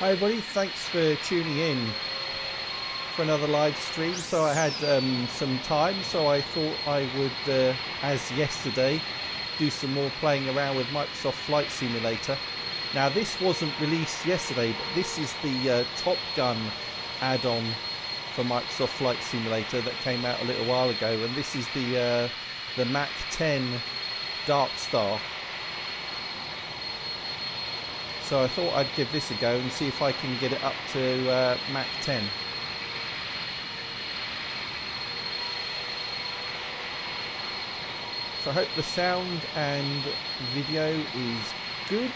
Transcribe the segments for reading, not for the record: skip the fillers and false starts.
Hi everybody, thanks for tuning in for another live stream. So I had some time, so I thought I would, as yesterday, do some more playing around with Microsoft Flight Simulator. Now this wasn't released yesterday, but this is the Top Gun add-on for Microsoft Flight Simulator that came out a little while ago, and this is the Mach 10 Dark Star. So I thought I'd give this a go and see if I can get it up to Mach 10. So I hope the sound and video is good.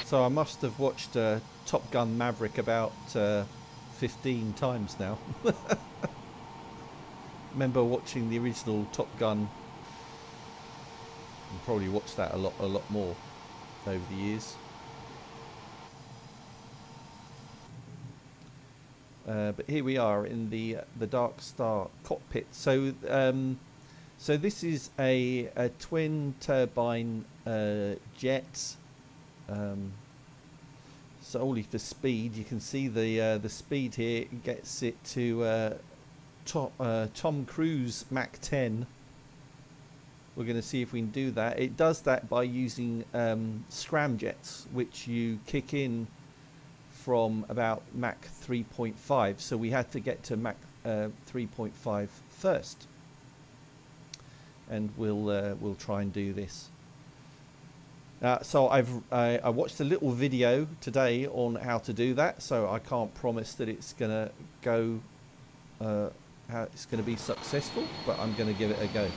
So I must have watched Top Gun Maverick about 15 times now. Remember watching the original Top Gun, and probably watched that a lot more over the years. But here we are in the Dark Star cockpit. So so this is a twin turbine jet. Solely for speed. You can see the speed here gets it to Tom Cruise Mach 10. We're going to see if we can do that. It does that by using scramjets, which you kick in from about Mach 3.5. So we had to get to Mach 3.5 first, and we'll try and do this. So I watched a little video today on how to do that, so I can't promise that it's gonna go how it's gonna be successful, but I'm gonna give it a go.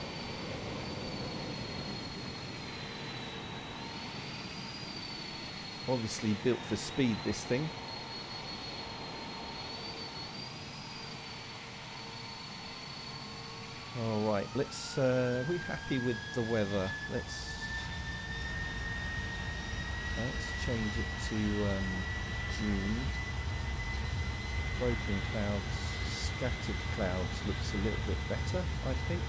Obviously built for speed, this thing. All right, let's. We're happy with the weather. Let's change it to June. Broken clouds, scattered clouds looks a little bit better, I think.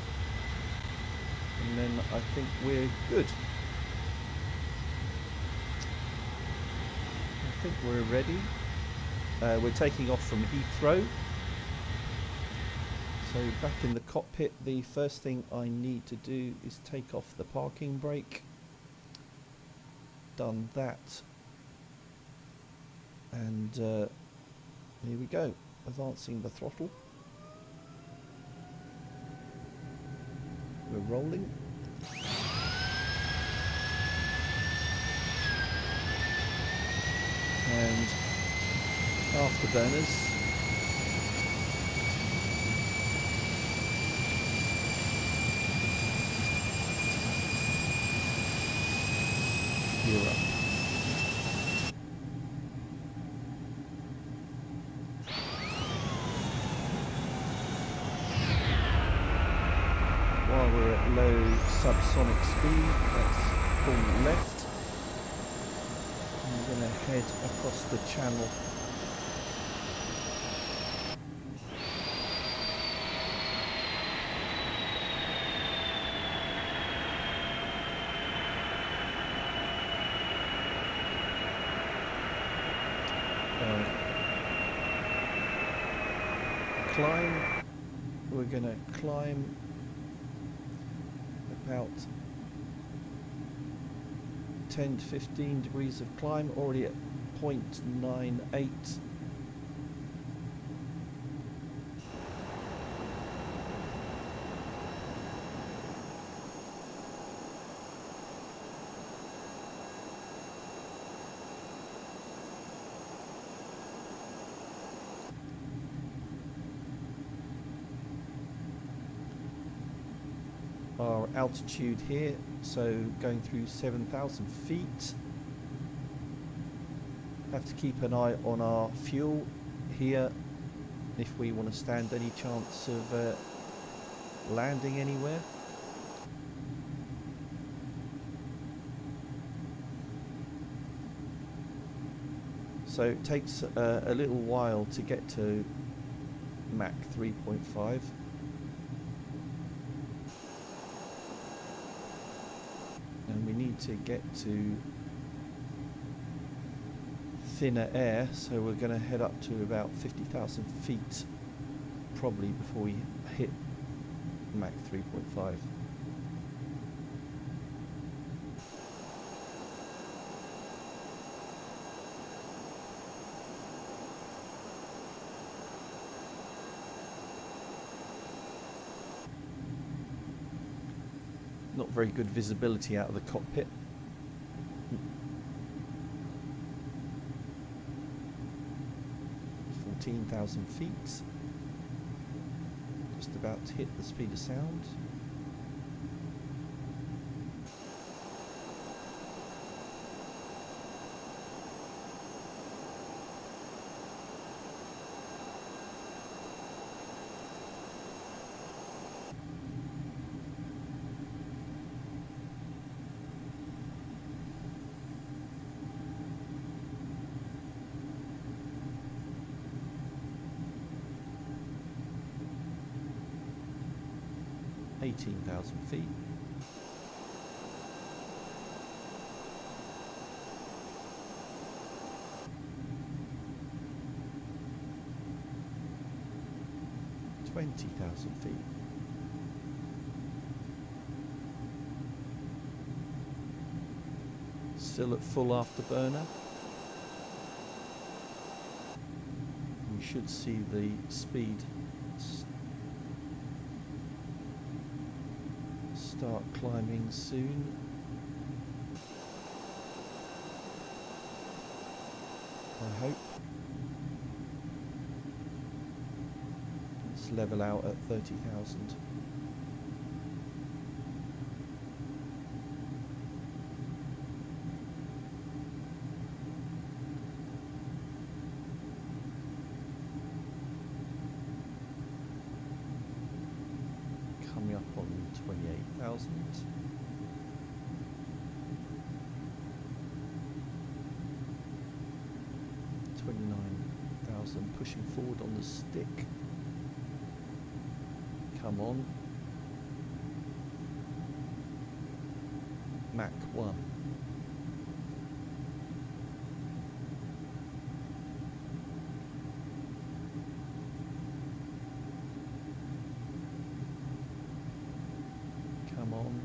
And then I think we're good. I think we're ready. We're taking off from Heathrow. So back in the cockpit, the first thing I need to do is take off the parking brake. Done that, and here we go, advancing the throttle. We're rolling. And afterburners. You're up. While we're at low subsonic speed, let's pull left. I'm going to head across the channel. Climb. We're going to climb about 10 to 15 degrees of climb, already at 0.98. Our altitude here, so going through 7,000 feet. Have to keep an eye on our fuel here if we want to stand any chance of landing anywhere. So it takes a little while to get to Mach 3.5. And we need to get to thinner air, so we're going to head up to about 50,000 feet probably before we hit Mach 3.5. Not very good visibility out of the cockpit. (14,000 feet). Just about to hit the speed of sound. (18,000 feet). (20,000 feet). Still at full afterburner. We should see the speed start climbing soon. I hope. Let's level out at 30,000. Coming up on 28,000. Pushing forward on the stick. Come on. Mach 1. Come on.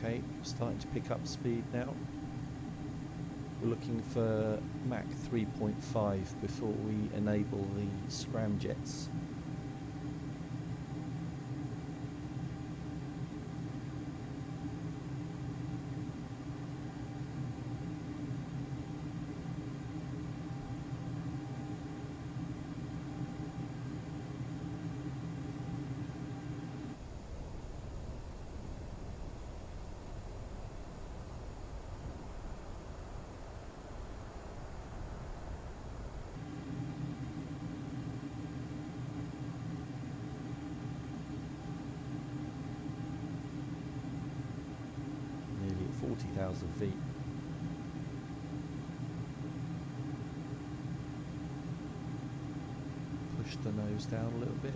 Okay, starting to pick up speed now. We're looking for Mach 3.5 before we enable the scramjets. Nearly at 40,000 feet. Push the nose down a little bit.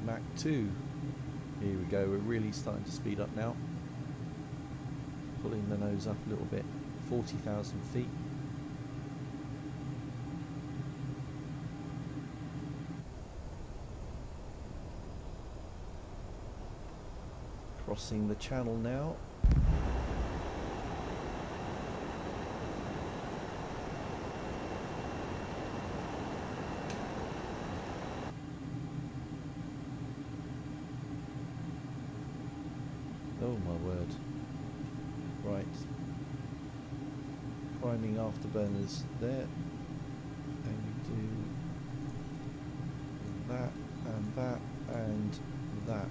Mach 2. Here we go, we're really starting to speed up now. Pulling the nose up a little bit. 40,000 feet. Crossing the channel now. Oh my word. Right. Priming afterburners there. And we do that and that and that.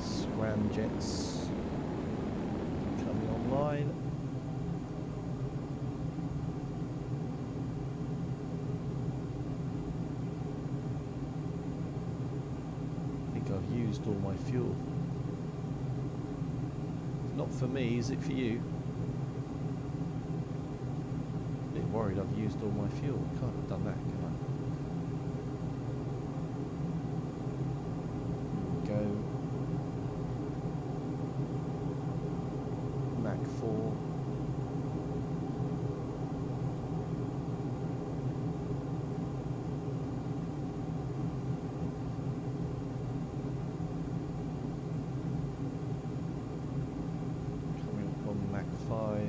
Scramjets coming online. I think I've used all my fuel. Not for me, is it for you? A bit worried I've used all my fuel. Can't have done that, can I? Go. Mach 4. Coming up on Mach 5.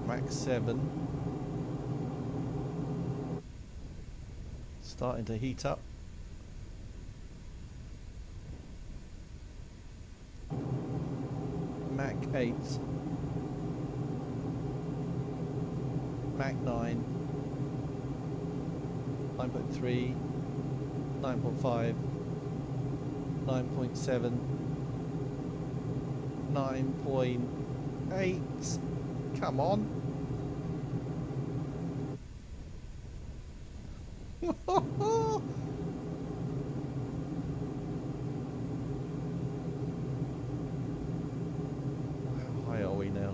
Mach 7. Starting to heat up. Mach 8. Mach 9. 9.3. 9.5. 9.7. 9.8. Come on. How high are we now?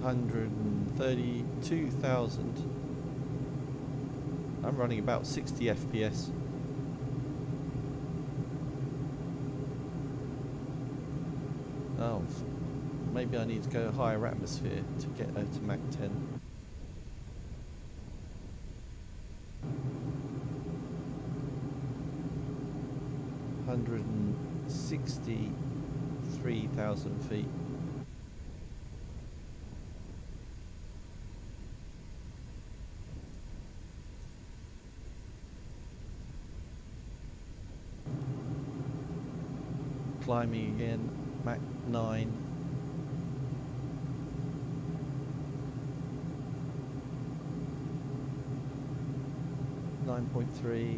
132,000. I'm running about 60 FPS. Oh, maybe I need to go higher atmosphere to get out to Mach 10. $163,000 feet. Climbing again, Mach 9. .3,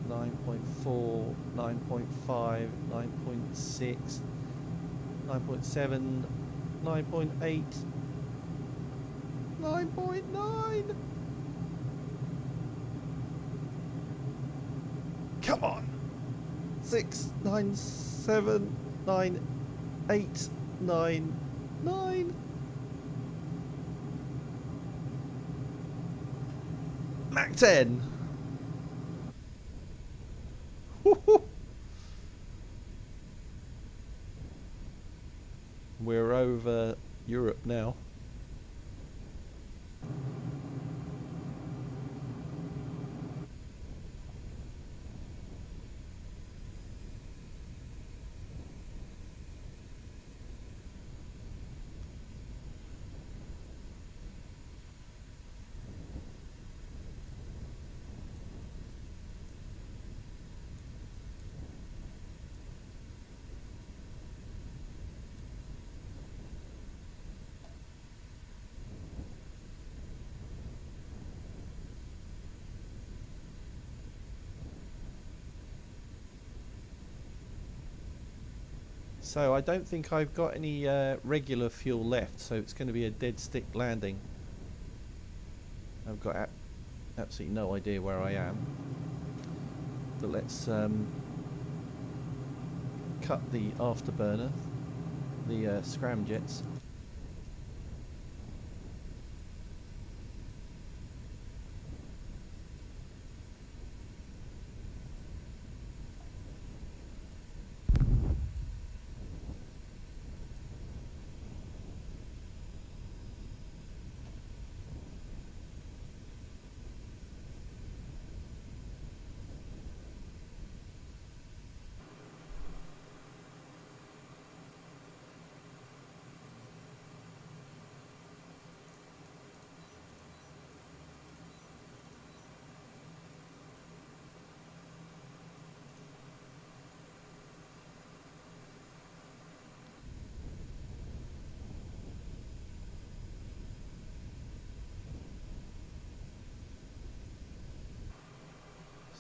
9.4, 9.5, 9.6, 9.7, 9.8, 9.9. Come on. 6, 9, 7, 9, 8, 9, 9. Mach 10. We're over Europe now. So I don't think I've got any regular fuel left, so it's going to be a dead stick landing. I've got absolutely no idea where I am. But let's cut the afterburner, the scramjets.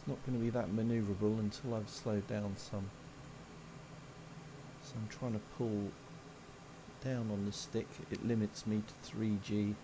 It's not going to be that manoeuvrable until I've slowed down some. So I'm trying to pull down on the stick. It limits me to 3G.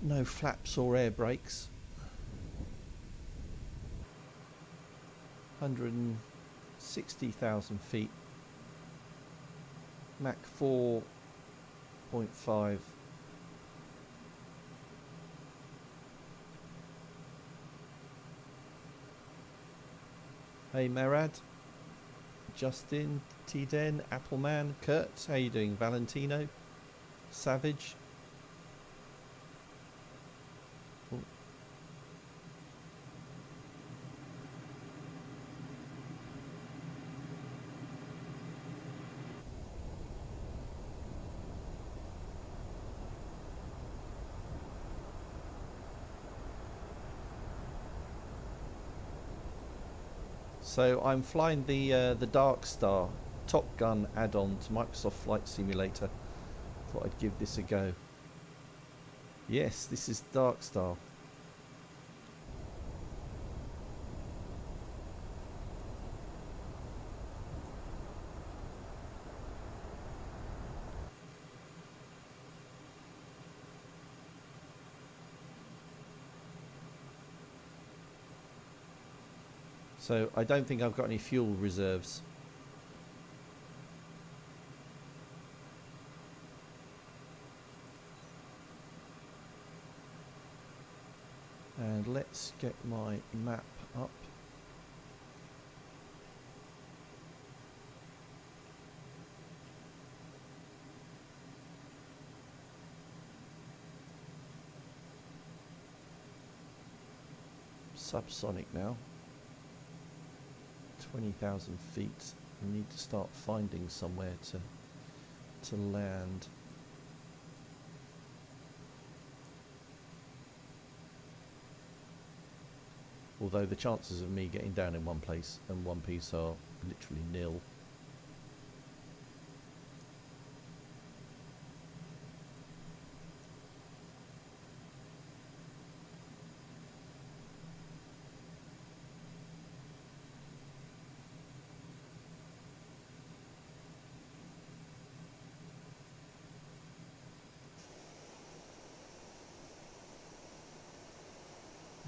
No flaps or air brakes. 160,000 feet. Mach 4.5. Hey Marad, Justin, T-Den, Appleman, Kurt, how you doing? Valentino, Savage. Oh. So I'm flying the Dark Star Top Gun add-on to Microsoft Flight Simulator. Thought I'd give this a go. Yes, this is Dark Star. So I don't think I've got any fuel reserves. And let's get my map up. Subsonic now. 20,000 feet. We need to start finding somewhere to land. Although the chances of me getting down in one place and one piece are literally nil.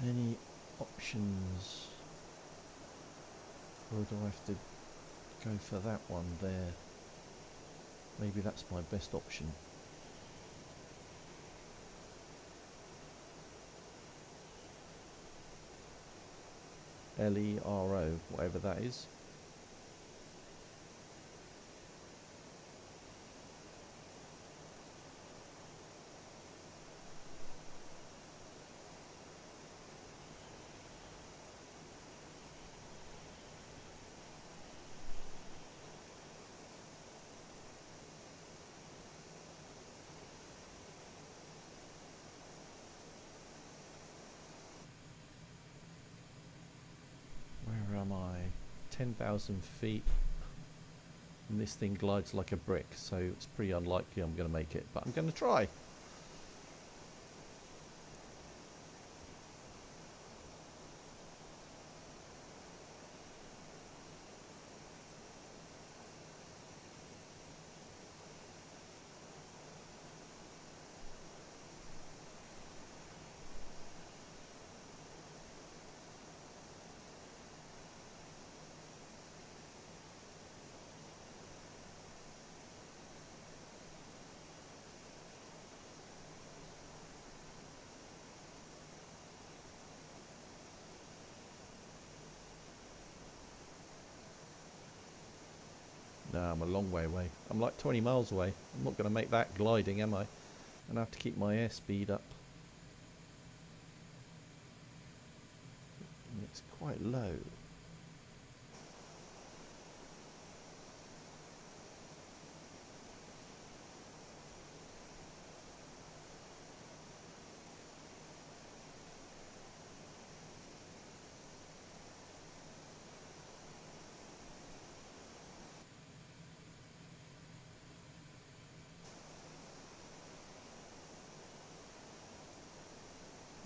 Any options, or do I have to go for that one there? Maybe that's my best option. LERO, whatever that is. Where am I? 10,000 feet. And this thing glides like a brick, so it's pretty unlikely I'm going to make it, but I'm going to try. I'm a long way away. I'm like 20 miles away. I'm not going to make that gliding, am I? I'm going to have to keep my airspeed up. It's quite low.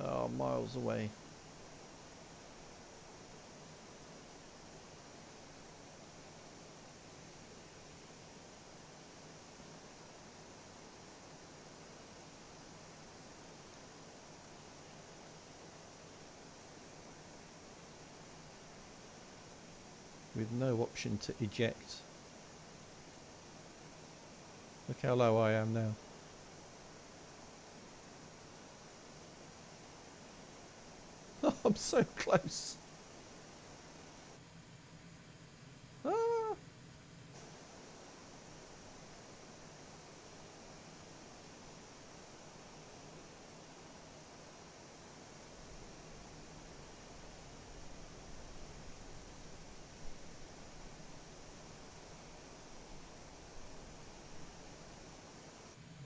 Oh, miles away. With no option to eject. Look how low I am now. I'm so close. Ah.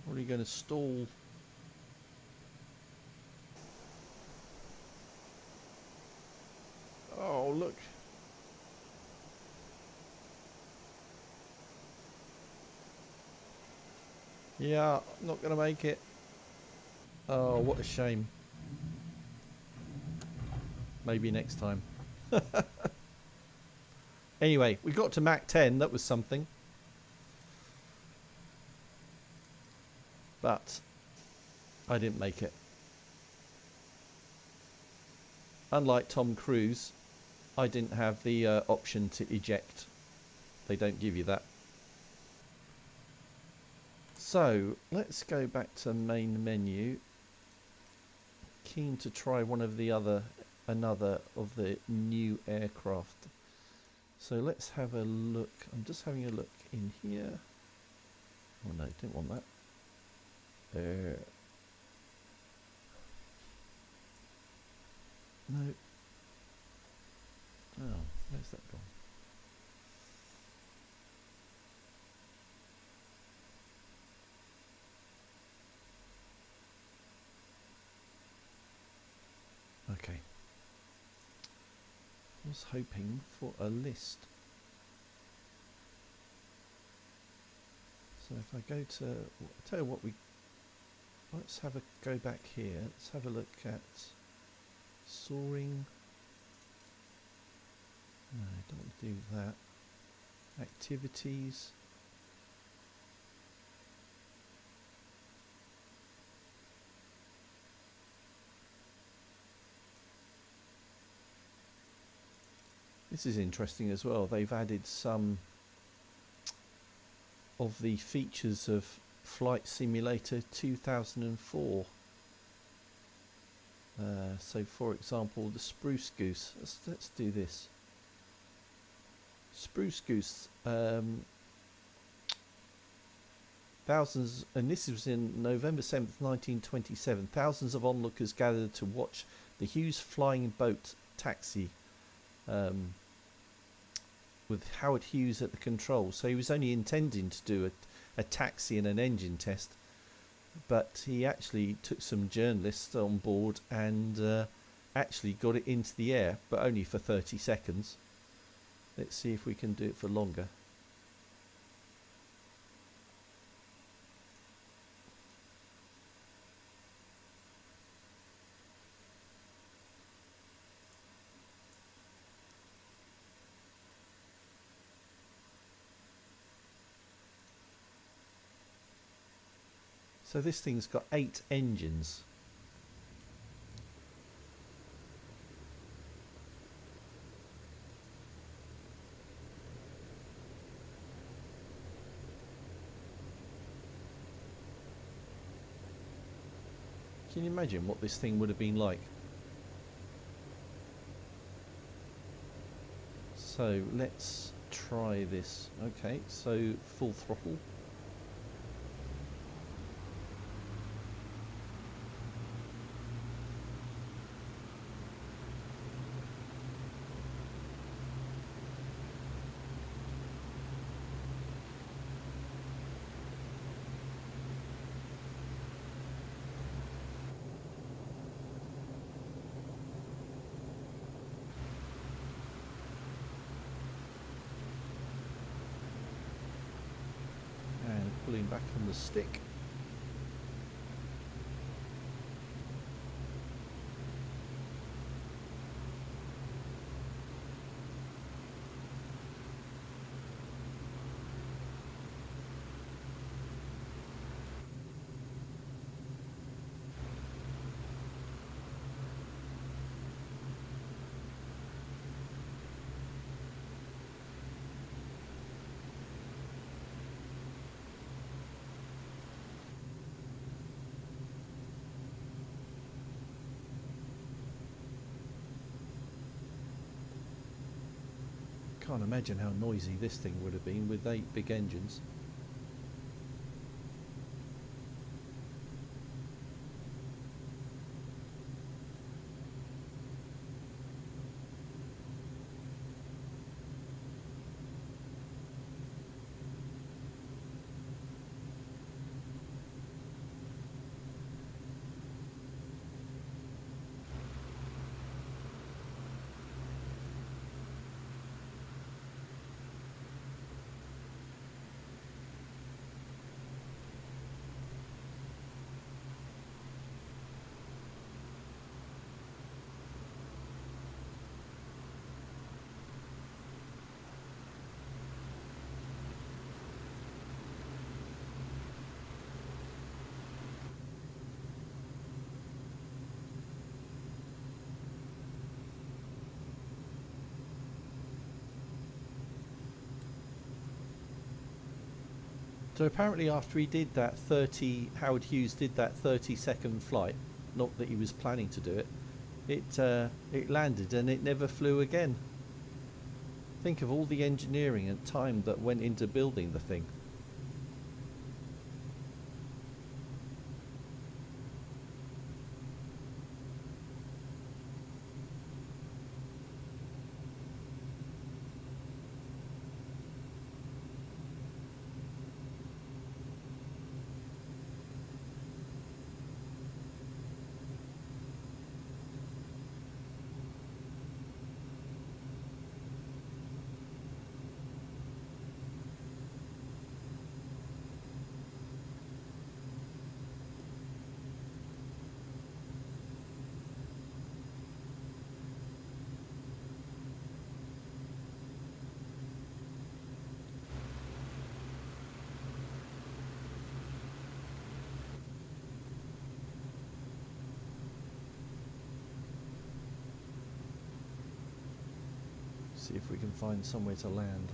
What are you going to stall? Oh, look. Yeah, not going to make it. Oh, what a shame. Maybe next time. Anyway, we got to Mach 10. That was something. But I didn't make it. Unlike Tom Cruise, I didn't have the option to eject. They don't give you that. So let's go back to main menu. Keen to try another of the new aircraft. So let's have a look. I'm just having a look in here. Oh no, didn't want that. No. Oh, where's that gone? Okay. I was hoping for a list. So if I go to, I'll tell you what let's have a go back here. Let's have a look at soaring. No, I don't want to do that. Activities. This is interesting as well. They've added some of the features of Flight Simulator 2004. So for example, the Spruce Goose. Let's do this. Spruce Goose. Thousands, and this was in November 7th, 1927. Thousands of onlookers gathered to watch the Hughes flying boat taxi. With Howard Hughes at the controls. So he was only intending to do a taxi and an engine test, but he actually took some journalists on board and actually got it into the air, but only for 30 seconds. Let's see if we can do it for longer. So this thing's got 8 engines. Can you imagine what this thing would have been like? So let's try this. Okay, so full throttle. Pulling back on the stick. Can't imagine how noisy this thing would have been with 8 big engines. So apparently after he did that Howard Hughes did that 30-second flight, not that he was planning to do it, it landed and it never flew again. Think of all the engineering and time that went into building the thing. See if we can find somewhere to land.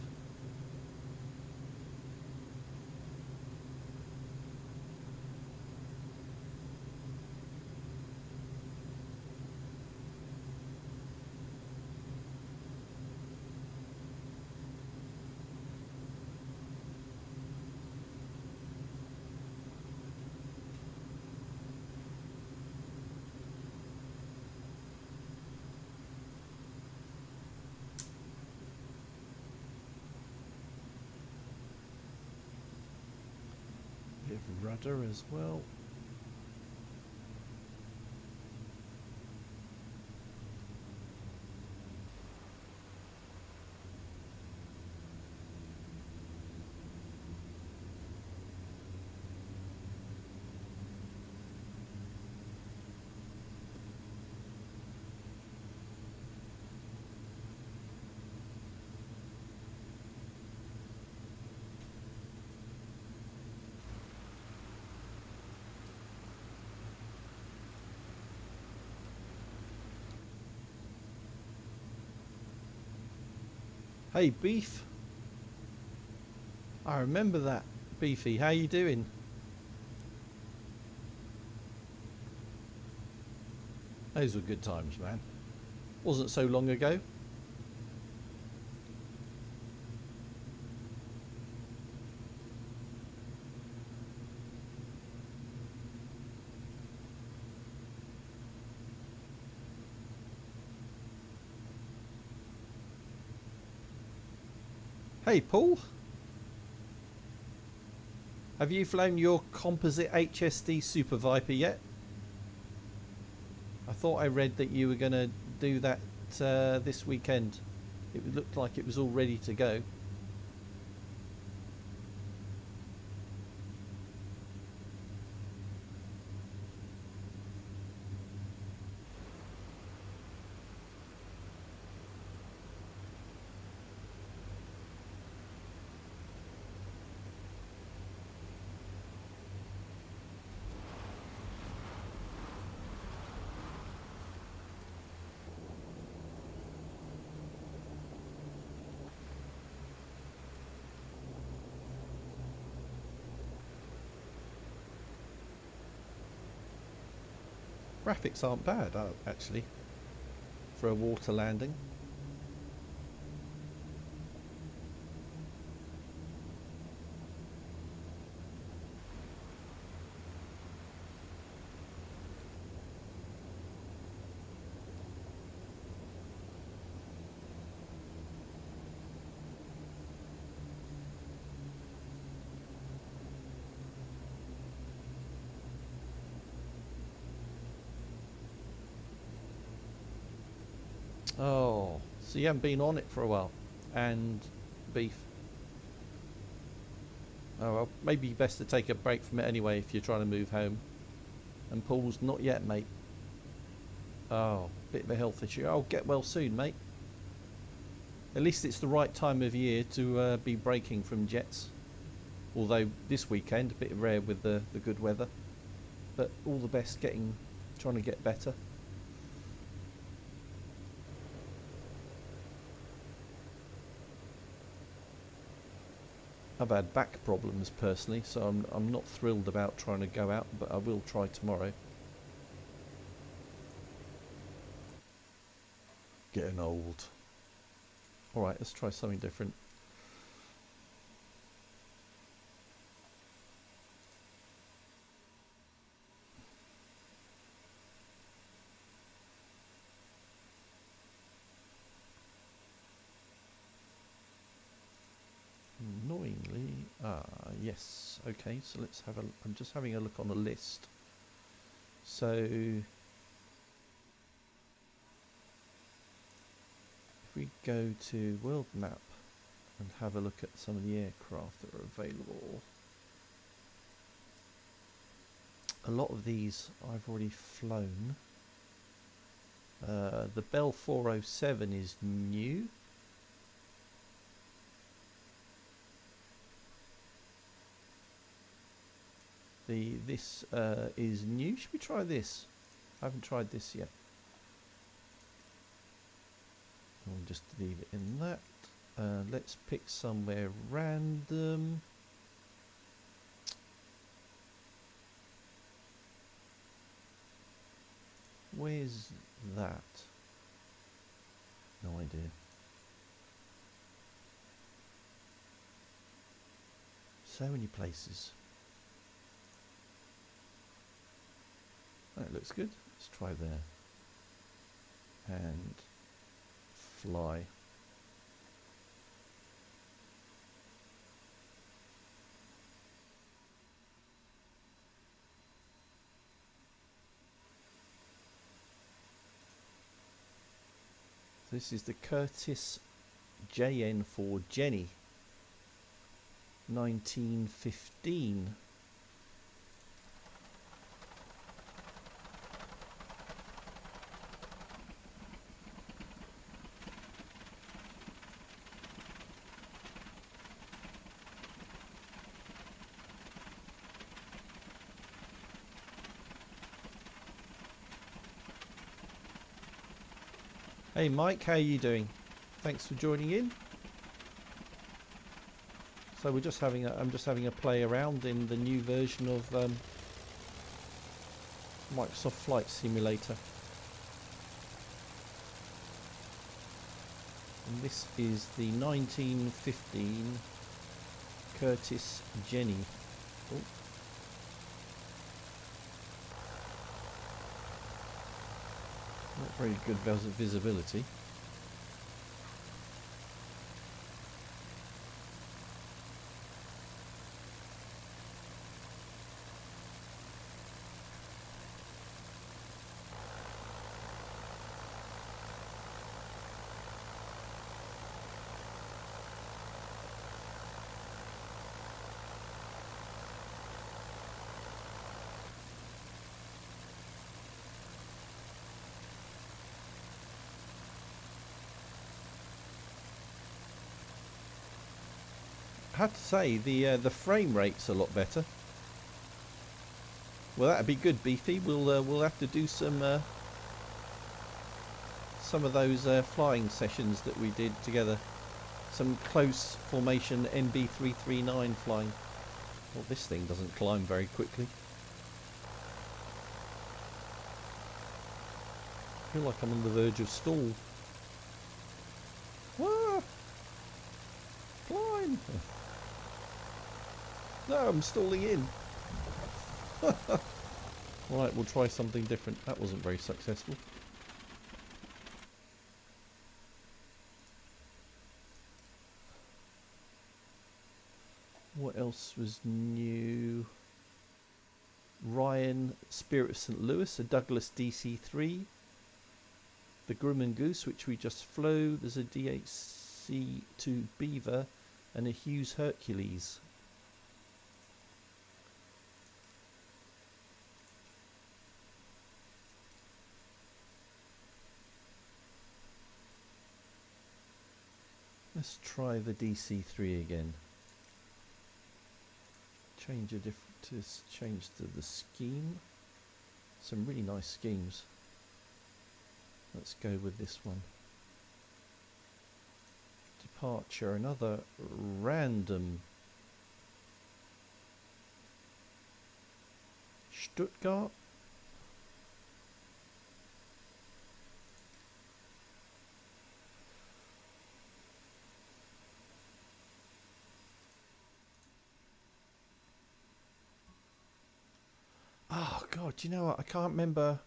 Bit of rudder as well. Hey Beef, I remember that. Beefy, how you doing? Those were good times, man. Wasn't so long ago. Hey Paul, have you flown your composite HSD Super Viper yet? I thought I read that you were going to do that this weekend. It looked like it was all ready to go. Graphics aren't bad, actually, for a water landing. Oh, so you haven't been on it for a while. And beef. Oh well, maybe best to take a break from it anyway if you're trying to move home. And Paul's not yet, mate. Oh, bit of a health issue. Oh, get well soon, mate. At least it's the right time of year to be breaking from jets. Although this weekend, a bit rare with the good weather. But all the best trying to get better. I've had back problems personally, so I'm not thrilled about trying to go out, but I will try tomorrow. Getting old. Alright, let's try something different. Annoyingly, yes, okay, so let's have I'm just having a look on the list. So, if we go to world map and have a look at some of the aircraft that are available. A lot of these I've already flown. The Bell 407 is new. This is new. Should we try this? I haven't tried this yet. We'll just leave it in that. Let's pick somewhere random. Where's that? No idea. So many places. That looks good. Let's try there. And fly. This is the Curtis JN for Jenny 1915. Hey Mike, how are you doing? Thanks for joining in. So I'm just having a play around in the new version of Microsoft Flight Simulator. And this is the 1915 Curtis Jenny. Oh. Not very good visibility. have to say the frame rate's a lot better. Well, that'd be good, Beefy. We'll have to do some of those flying sessions that we did together. Some close formation NB339 flying. Well, this thing doesn't climb very quickly. I feel like I'm on the verge of stall. Ah! Climb! No, I'm stalling in. Right, we'll try something different. That wasn't very successful. What else was new? Ryan Spirit of St. Louis, a Douglas DC-3. The Grumman Goose, which we just flew. There's a DHC-2 Beaver and a Hughes Hercules. Let's try the DC-3 again. Change to the scheme. Some really nice schemes. Let's go with this one. Departure, another random Stuttgart. Oh God, do you know what? I can't remember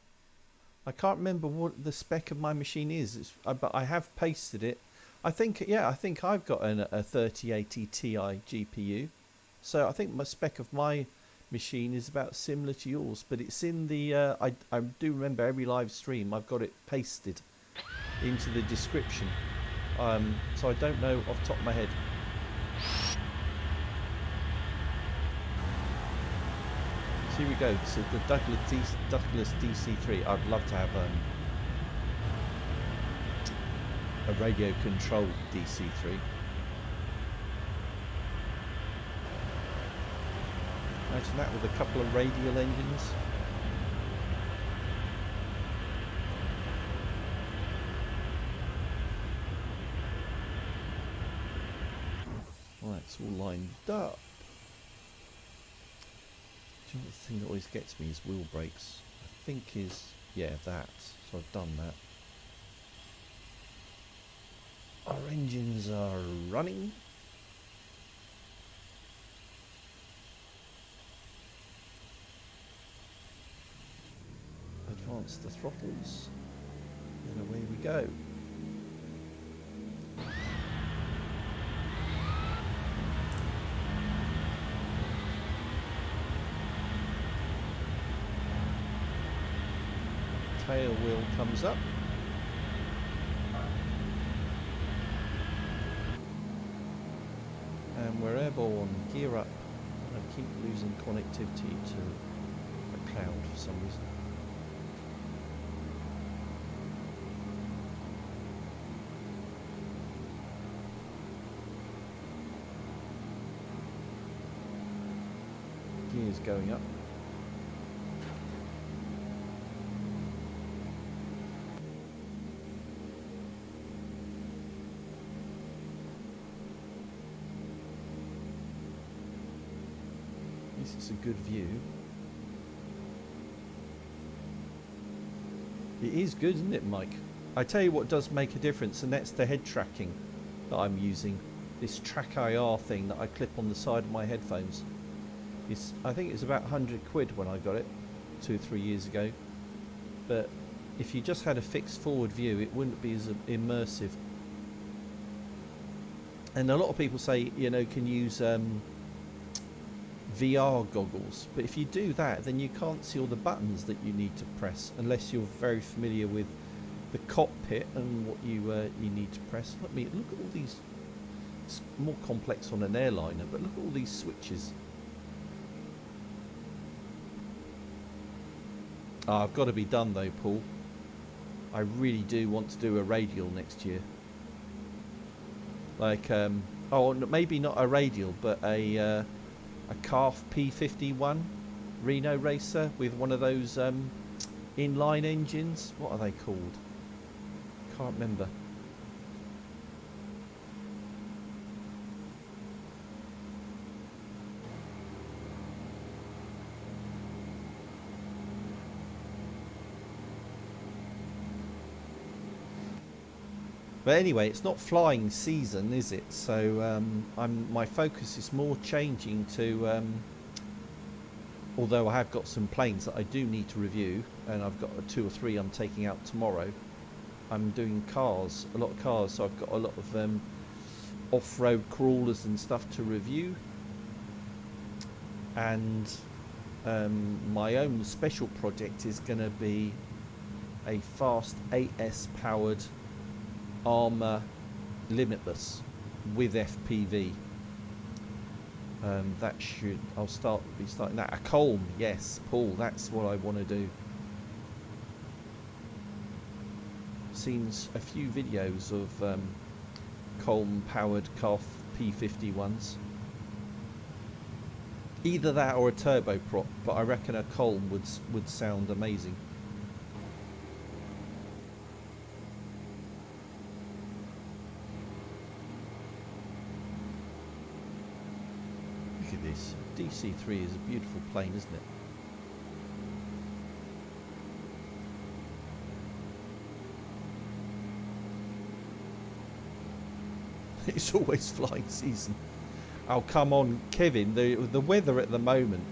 what the spec of my machine is. But I have pasted it. I think I've got a 3080 Ti GPU. So I think my spec of my machine is about similar to yours, but it's in the I do remember every live stream I've got it pasted into the description. So I don't know off the top of my head. Here we go. So the Douglas DC-3. I'd love to have a radio controlled DC-3. Imagine that with a couple of radial engines. Right, it's all lined up. The thing that always gets me is wheel brakes. I think yeah, that. So I've done that. Our engines are running. Advance the throttles. And away we go. Tail wheel comes up. And we're airborne. Gear up. I keep losing connectivity to a cloud for some reason. Gears going up. This is a good view. It is good, isn't it, Mike? I tell you what does make a difference, and that's the head tracking that I'm using. This Track IR thing that I clip on the side of my headphones. I think it's about 100 quid when I got it 2 or 3 years ago. But if you just had a fixed forward view, it wouldn't be as immersive. And a lot of people say, you know, can use VR goggles, but if you do that, then you can't see all the buttons that you need to press unless you're very familiar with the cockpit and what you need to press. Look at all these. It's more complex on an airliner, but look at all these switches. Oh, I've got to be done though, Paul. I really do want to do a radial next year. Like Oh, maybe not a radial, but a calf P51 Reno racer with one of those inline engines. What are they called? Can't remember. But anyway, it's not flying season, is it? So my focus is more changing to, although I have got some planes that I do need to review, and I've got 2 or 3 I'm taking out tomorrow. I'm doing cars, a lot of cars, so I've got a lot of off-road crawlers and stuff to review. And my own special project is going to be a fast 8S powered Armour Limitless with FPV. That should, I'll be starting that. A Colm, yes, Paul, that's what I want to do. Seen a few videos of Colm powered CAF P51s. Either that or a turboprop, but I reckon a Colm would sound amazing. Look at this. DC-3 is a beautiful plane, isn't it? It's always flying season. Oh, come on, Kevin. The weather at the moment,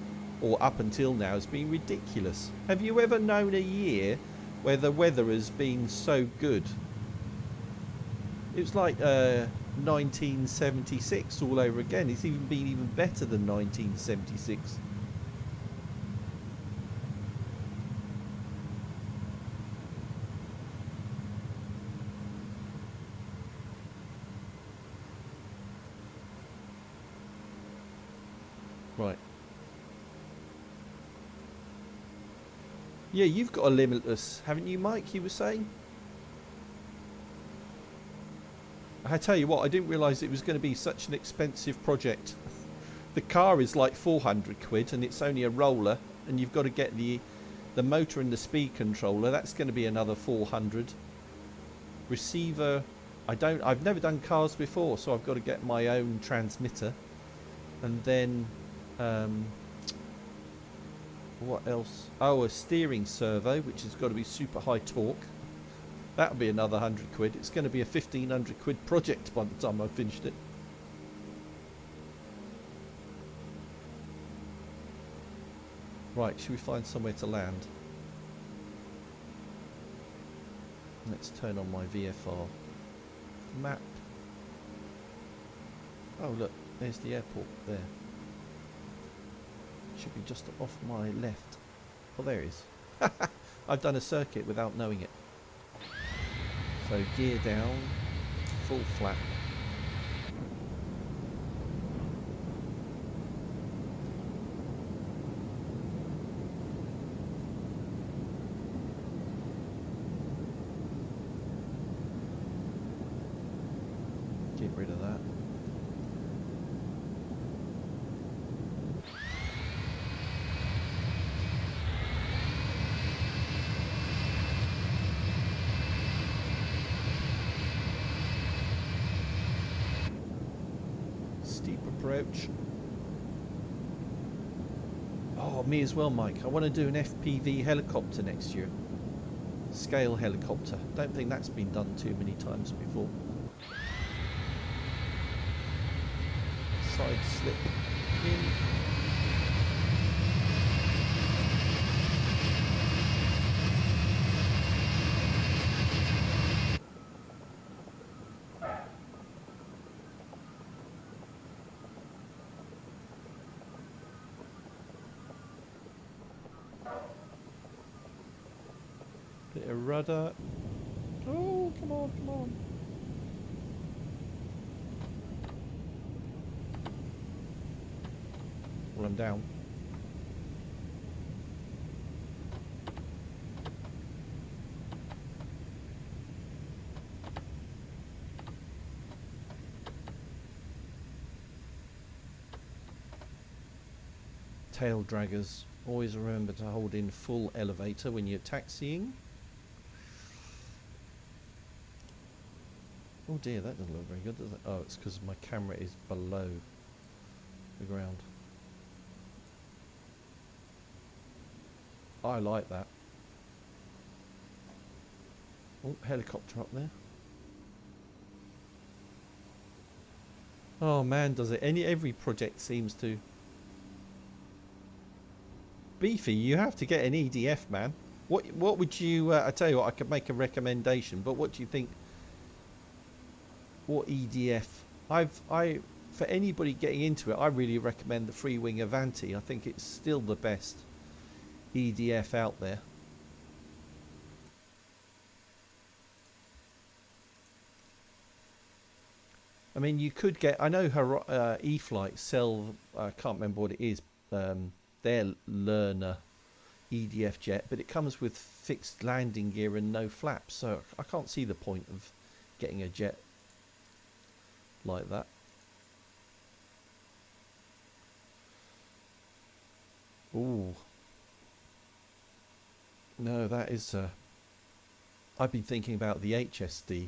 or up until now, has been ridiculous. Have you ever known a year where the weather has been so good? It was like 1976 all over again. It's even been even better than 1976. Right. Yeah, you've got a Limitless, haven't you, Mike? You were saying? I tell you what, I didn't realise it was going to be such an expensive project. The car is like 400 quid and it's only a roller, and you've got to get the motor and the speed controller. That's going to be another 400. Receiver, I've never done cars before, so I've got to get my own transmitter. And then what else? Oh, a steering servo, which has got to be super high torque. That'll be another 100 quid. It's going to be a 1,500 quid project by the time I've finished it. Right, should we find somewhere to land? Let's turn on my VFR map. Oh look, there's the airport there. Should be just off my left. Oh, there it is. I've done a circuit without knowing it. So gear down, full flat. Get rid of that. Approach. Oh, me as well, Mike. I want to do an FPV helicopter next year. Scale helicopter. Don't think that's been done too many times before. Side slip in. Bit of rudder. Oh, come on, come on. Well, I'm down. Tail draggers. Always remember to hold in full elevator when you're taxiing. Oh dear, that doesn't look very good, does it? Oh, it's because my camera is below the ground. I like that. Oh, helicopter up there. Oh man, does it? Every project seems to. Beefy, you have to get an EDF, man. What would you? I tell you what, I could make a recommendation. But what do you think? What EDF? For anybody getting into it, I really recommend the Freewing Avanti. I think it's still the best EDF out there. I mean, you could get. I know her E-Flight sell. I can't remember what it is. Their learner EDF jet, but it comes with fixed landing gear and no flaps. So I can't see the point of getting a jet like that. Ooh. No, that is. I've been thinking about the HSD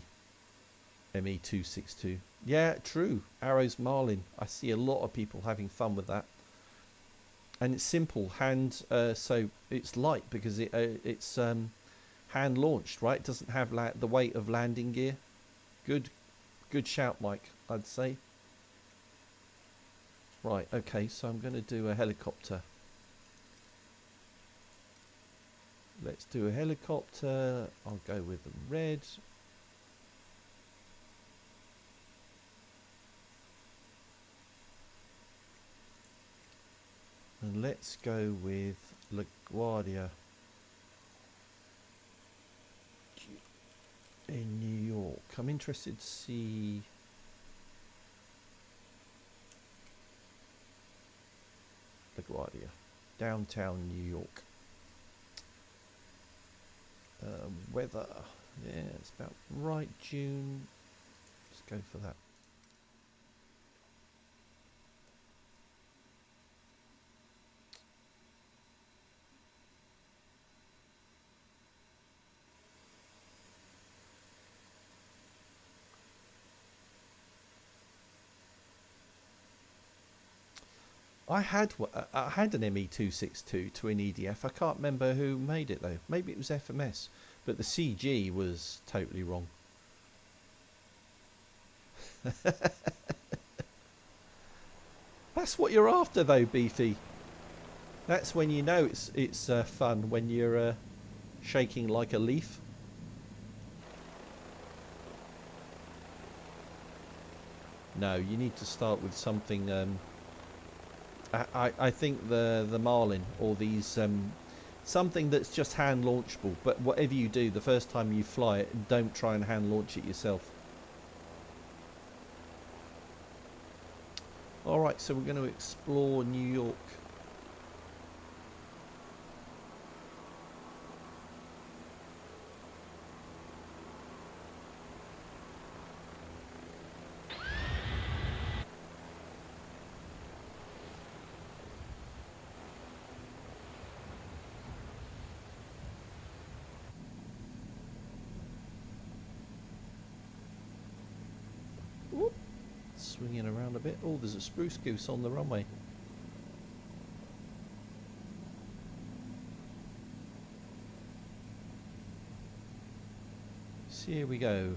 ME262. Yeah, true. Arrows Marlin. I see a lot of people having fun with that. And it's simple hand, so it's light because it's hand launched, right? It doesn't have the weight of landing gear. Good shout, Mike, I'd say. Right, okay, so I'm going to do a helicopter. Let's do a helicopter. I'll go with the red. And let's go with LaGuardia in New York. I'm interested to see LaGuardia, downtown New York. Weather, yeah, it's about right. June. Let's go for that. I had an ME262 to an EDF. I can't remember who made it though. Maybe it was FMS, but the CG was totally wrong. That's what you're after though, Beefy. That's when you know it's fun, when you're shaking like a leaf. No, you need to start with something. I think the Marlin or these something that's just hand launchable. But whatever you do, the first time you fly it, don't try and hand launch it yourself. All right, so we're going to explore New York. Swinging around a bit. Oh, there's a spruce goose on the runway. So here we go.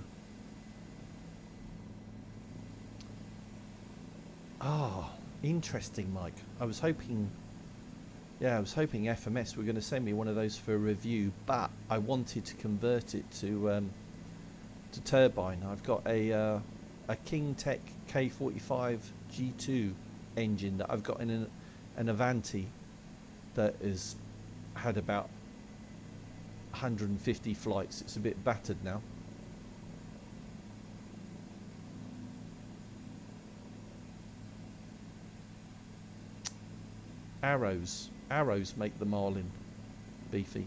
Ah, interesting, Mike. I was hoping FMS were going to send me one of those for a review, but I wanted to convert it to turbine. I've got a King Tech K45 G2 engine that I've got in an Avanti that has had about 150 flights. It's a bit battered now. Arrows make the Marlin, Beefy.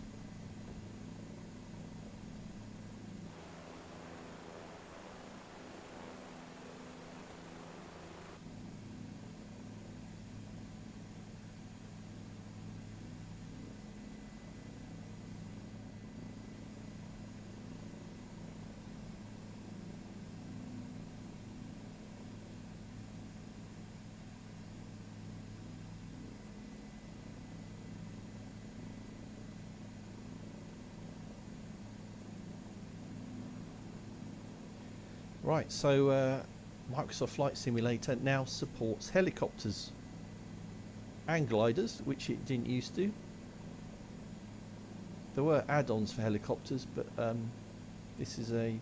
Right, so Microsoft Flight Simulator now supports helicopters and gliders, which it didn't used to. There were add-ons for helicopters, but this is a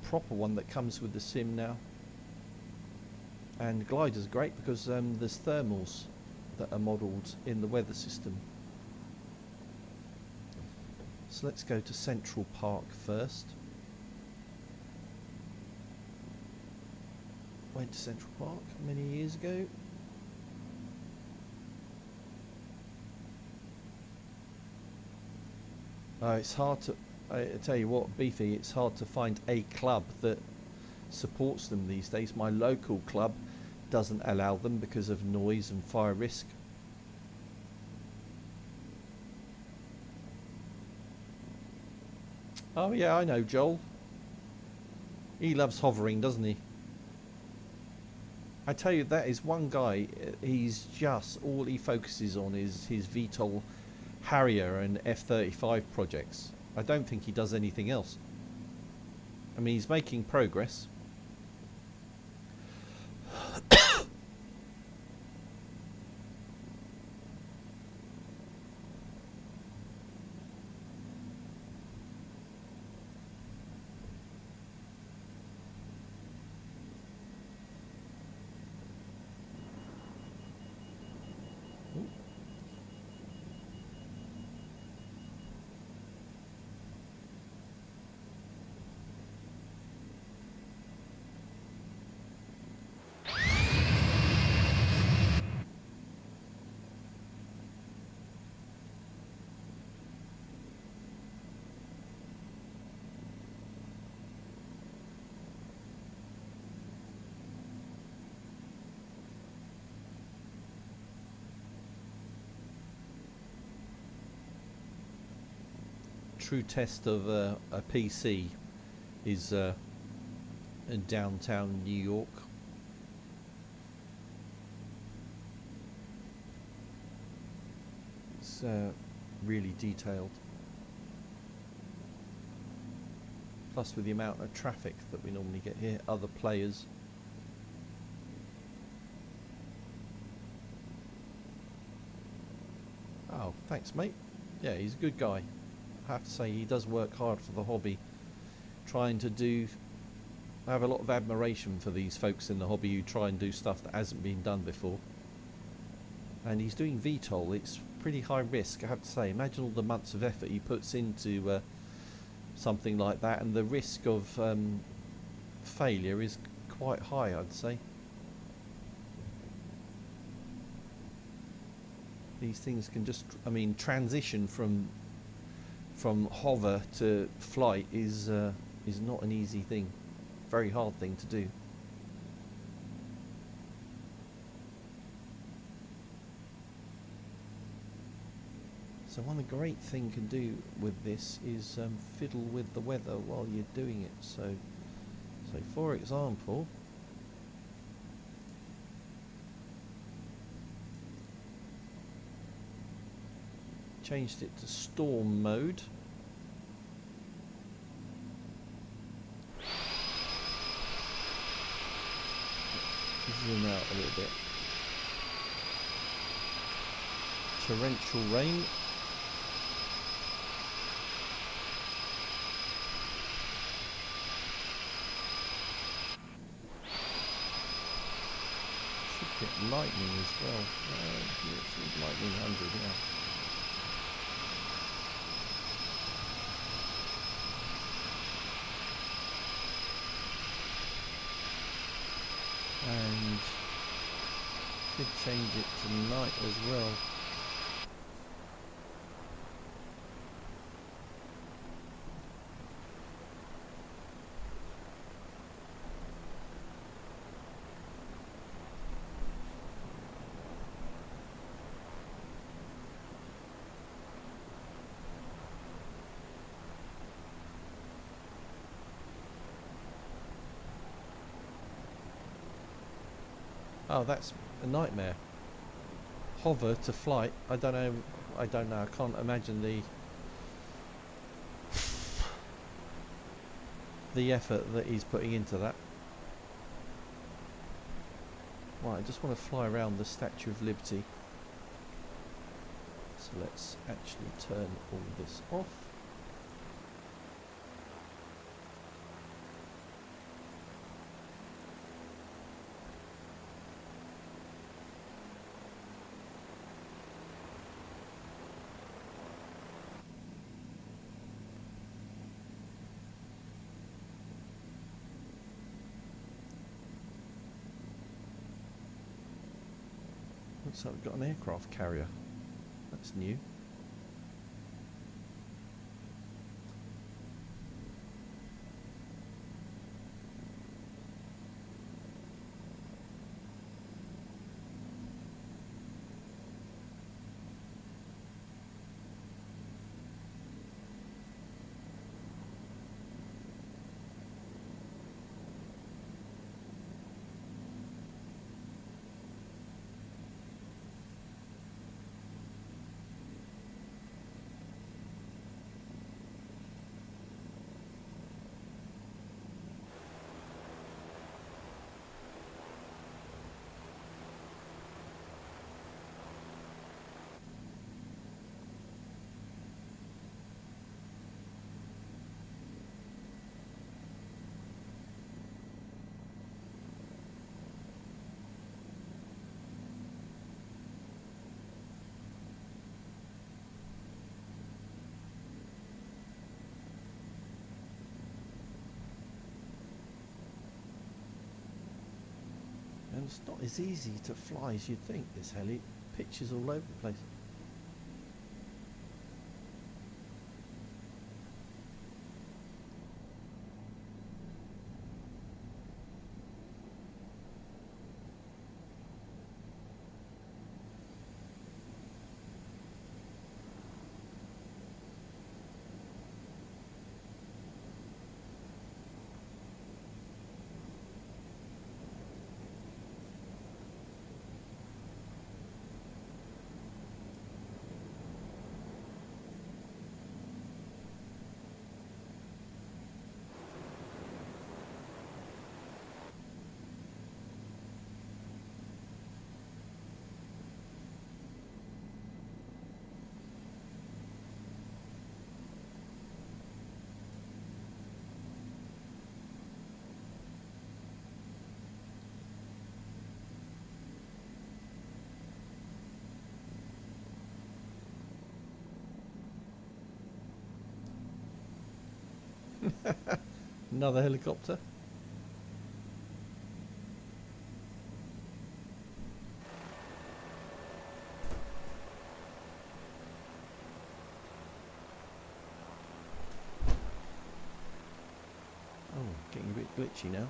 proper one that comes with the sim now. And gliders are great because there's thermals that are modelled in the weather system. So let's go to Central Park first. Went to Central Park many years ago. It's hard to, I tell you what, Beefy, it's hard to find a club that supports them these days. My local club doesn't allow them because of noise and fire risk. Oh yeah, I know Joel. He loves hovering, doesn't he? I tell you, that is one guy, he's just, all he focuses on is his VTOL Harrier and F-35 projects. I don't think he does anything else. I mean, he's making progress. True test of a PC is in downtown New York. It's really detailed. Plus, with the amount of traffic that we normally get here, other players. Oh, thanks, mate. Yeah, he's a good guy. I have to say, he does work hard for the hobby, trying to do. I have a lot of admiration for these folks in the hobby who try and do stuff that hasn't been done before. And he's doing VTOL. It's pretty high risk, I have to say. Imagine all the months of effort he puts into something like that, and the risk of failure is quite high, I'd say. These things can just, I mean, transition from hover to flight is not an easy thing. Very hard thing to do. So one great thing you can do with this is fiddle with the weather while you're doing it. So for example, changed it to storm mode. Zoom out a little bit. Torrential rain. Should get lightning as well. It's lightning 100, yeah. And could change it to night as well. Oh, that's a nightmare. Hover to flight. I don't know. I can't imagine the the effort that he's putting into that. Right, I just want to fly around the Statue of Liberty. So let's actually turn all this off. Looks like we've got an aircraft carrier. That's new. And it's not as easy to fly as you'd think, this heli. Pitches all over the place. Another helicopter. Oh, getting a bit glitchy now.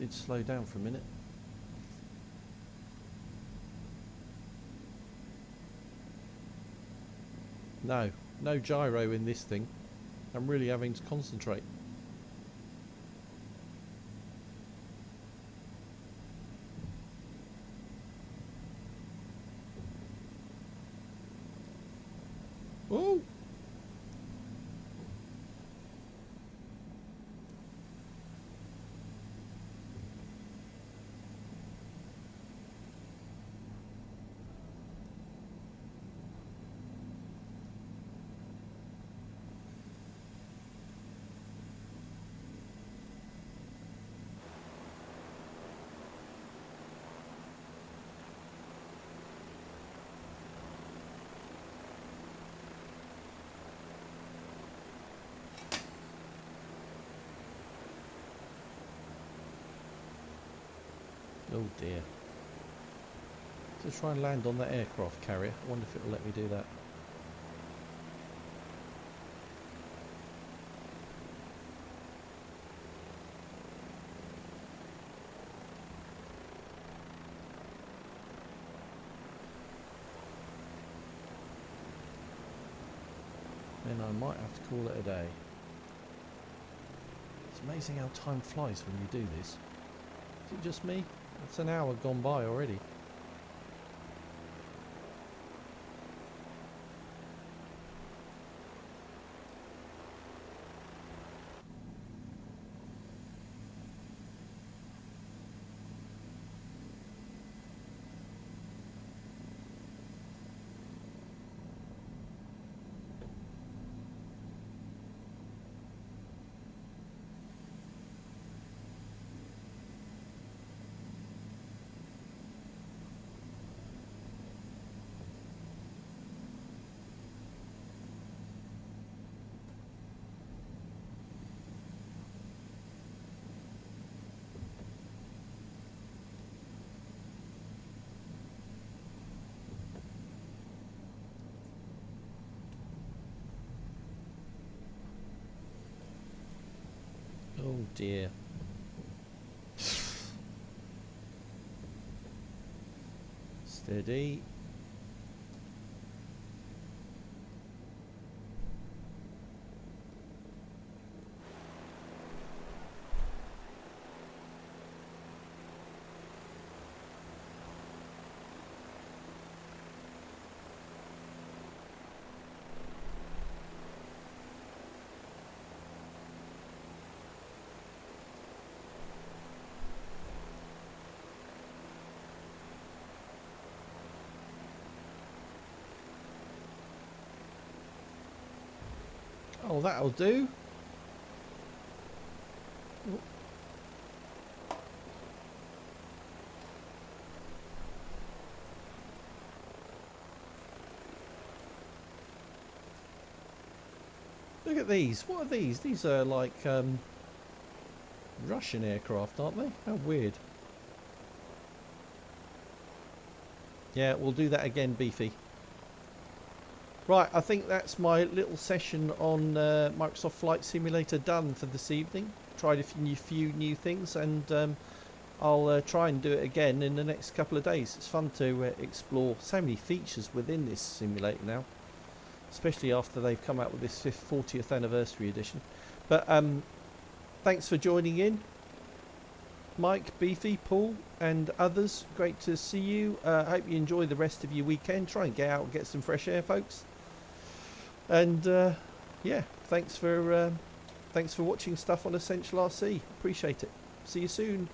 Did slow down for a minute. No gyro in this thing. I'm really having to concentrate. Oh! Oh dear. Just try and land on that aircraft carrier. I wonder if it'll let me do that. Then I might have to call it a day. It's amazing how time flies when you do this. Is it just me? It's an hour gone by already. dear. Steady. Oh, that'll do. Look at these. What are these? These are like Russian aircraft, aren't they? How weird. Yeah, we'll do that again, Beefy. Right, I think that's my little session on Microsoft Flight Simulator done for this evening. Tried a few new things, and I'll try and do it again in the next couple of days. It's fun to explore so many features within this simulator now, especially after they've come out with this 40th anniversary edition. But thanks for joining in. Mike, Beefy, Paul and others, great to see you. I hope you enjoy the rest of your weekend. Try and get out and get some fresh air, folks. And yeah, thanks for watching stuff on Essential RC. Appreciate it. See you soon.